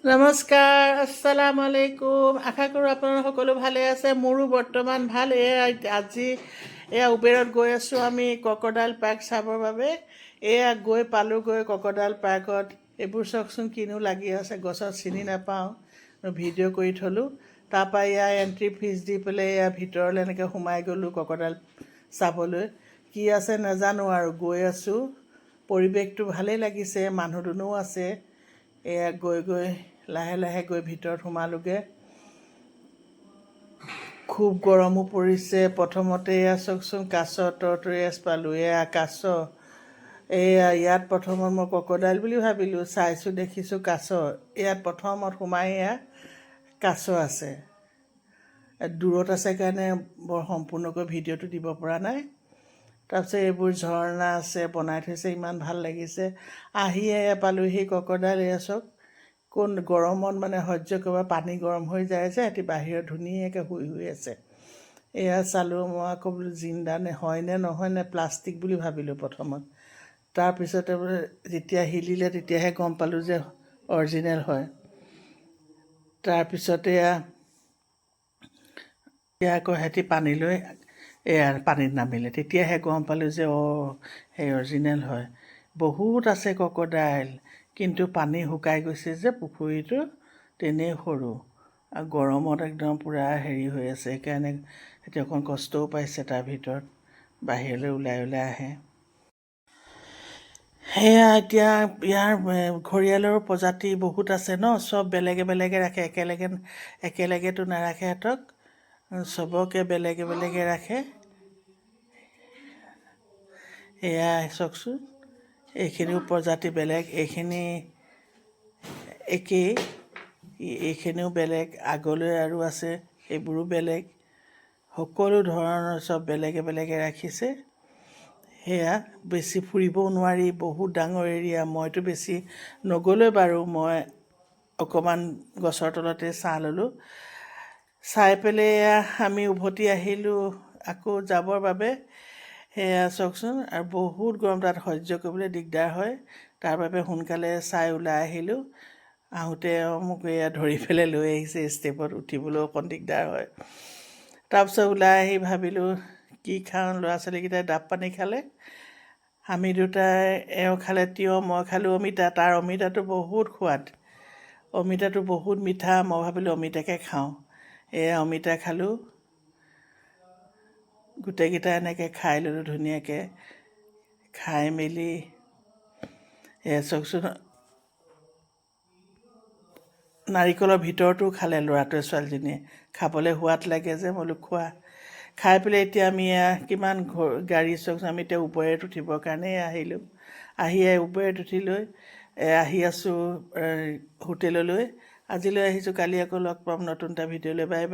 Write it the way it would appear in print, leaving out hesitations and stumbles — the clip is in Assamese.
নমস্কাৰ, আসসালামু আলাইকুম। আশা কৰোঁ আপোনালোক সকলো ভালে আছে। মোৰো বৰ্তমান ভাল। আজি উবেৰত গৈ আছোঁ আমি ক্ৰক'ডাইল পাৰ্ক চাবৰ বাবে। গৈ পালোঁগৈ ক্ৰক'ডাইল পাৰ্কত। এইবোৰ চাওকচোন কিনো লাগি আছে, গছত চিনি নাপাওঁ, ভিডিঅ' কৰি থলোঁ। তাৰপৰা এণ্ট্ৰি ফিজ দি পেলাই ভিতৰলৈ এনেকৈ সোমাই গ'লোঁ ক্ৰক'ডাইল চাবলৈ। কি আছে নাজানো আৰু গৈ আছোঁ। পৰিৱেশটো ভালেই লাগিছে, মানুহ দুনুহও আছে। গৈ লাহে লাহে গৈ ভিতৰত সোমালোগৈ। খুব গৰমো পৰিছে। প্ৰথমতে চাওকচোন কাছ টৰ্টৰিয়াছ পালোঁ। কাছ। ইয়াত প্ৰথমত মই ক্ৰক'ডাইল বুলি ভাবিলোঁ, চাইছোঁ দেখিছোঁ কাছ। ইয়াত প্ৰথমত সোমাই কাছ আছে। দূৰত আছে কাৰণে বৰ সম্পূৰ্ণকৈ ভিডিঅ'টো দিব পৰা নাই। তাৰপিছত এইবোৰ ঝৰ্ণা আছে, বনাই থৈছে, ইমান ভাল লাগিছে। পালোঁহি ক্ৰক'ডাইল। চাওক কোন গৰমত সহ্য কৰিব, পানী গৰম হৈ যায় যে, সিহঁতি বাহিৰত ধুনীয়াকৈ শুই আছে। চালোঁ। মই আকৌ বোলো জিন্দা নে হয়নে নহয়নে, প্লাষ্টিক বুলি ভাবিলোঁ প্ৰথমত। তাৰপিছতে বোলে যেতিয়া হিলিলে তেতিয়াহে গম পালোঁ যে অৰিজিনেল হয়। তাৰপিছতে আকৌ সিহঁতি পানীলৈ পানীত নামিলে, তেতিয়াহে গম পালোঁ যে সেই অৰিজিনেল হয়। বহুত আছে ক্ৰক'ডাইল, কিন্তু পানী শুকাই গৈছে যে পুখুৰীটো, তেনেই সৰু। আৰু গৰমত একদম পূৰা হৈ আছে, সেইকাৰণে সিহঁতি অকণ কষ্টও পাইছে। তাৰ ভিতৰত বাহিৰলৈ ওলাই আহে। এতিয়া ইয়াৰ ঘৰিয়ালৰ প্ৰজাতি বহুত আছে ন, চব বেলেগে বেলেগে ৰাখে, একেলগেতো নাৰাখে সিহঁতক, চবকে বেলেগে বেলেগে ৰাখে। চাওকচোন, এইখিনিও প্ৰজাতি বেলেগ, এইখিনি একেই, এইখিনিও বেলেগ, আগলৈ আৰু আছে, এইবোৰো বেলেগ। সকলো ধৰণৰ চব বেলেগে বেলেগে ৰাখিছে। বেছি ফুৰিবও নোৱাৰি, বহুত ডাঙৰ এৰিয়া। মইতো বেছি নগ'লোৱে বাৰু, মই অকণমান গছৰ তলতে ছাঁ ল'লোঁ। চাই পেলাই আমি উভতি আহিলোঁ আকৌ যাবৰ বাবে। চাওকচোন, আৰু বহুত গৰম, তাত সহ্য কৰিবলৈ দিগদাৰ হয়। তাৰ বাবে সোনকালে চাই ওলাই আহিলোঁ। আহোঁতে মোক ধৰি পেলাই লৈ আহিছে, ষ্টেপত উঠিবলৈও অকণ দিগদাৰ হয়। তাৰপিছত ওলাই আহি ভাবিলোঁ কি খাওঁ। ল'ৰা ছোৱালীকেইটাই ডাব পানী খালে, আমি দুটাই খালে তিয়ঁহ, মই খালোঁ অমিতা। তাৰ অমিতাটো বহুত সোৱাদ, অমিতাটো বহুত মিঠা। মই ভাবিলোঁ অমিতাকে খাওঁ। অমিতা খালোঁ। গোটেইকেইটা এনেকৈ খাই ল'লোঁ ধুনীয়াকৈ। খাই মেলি চাওকচোন, নাৰিকলৰ ভিতৰতো খালে ল'ৰাটোৱে ছোৱালীজনীয়ে। খাবলৈ সোৱাদ লাগে যে, মই বোলো খোৱা। খাই পেলাই এতিয়া আমি কিমান গাড়ী চাওকচোন, আমি এতিয়া উবেৰত উঠিবৰ কাৰণেই আহিলোঁ। উবেৰত উঠি লৈ আহি আছোঁ হোটেললৈ। আজিলৈ আহিছোঁ, কালি আকৌ লগ পাম নতুন এটা ভিডিঅ'লৈ। Bye bye.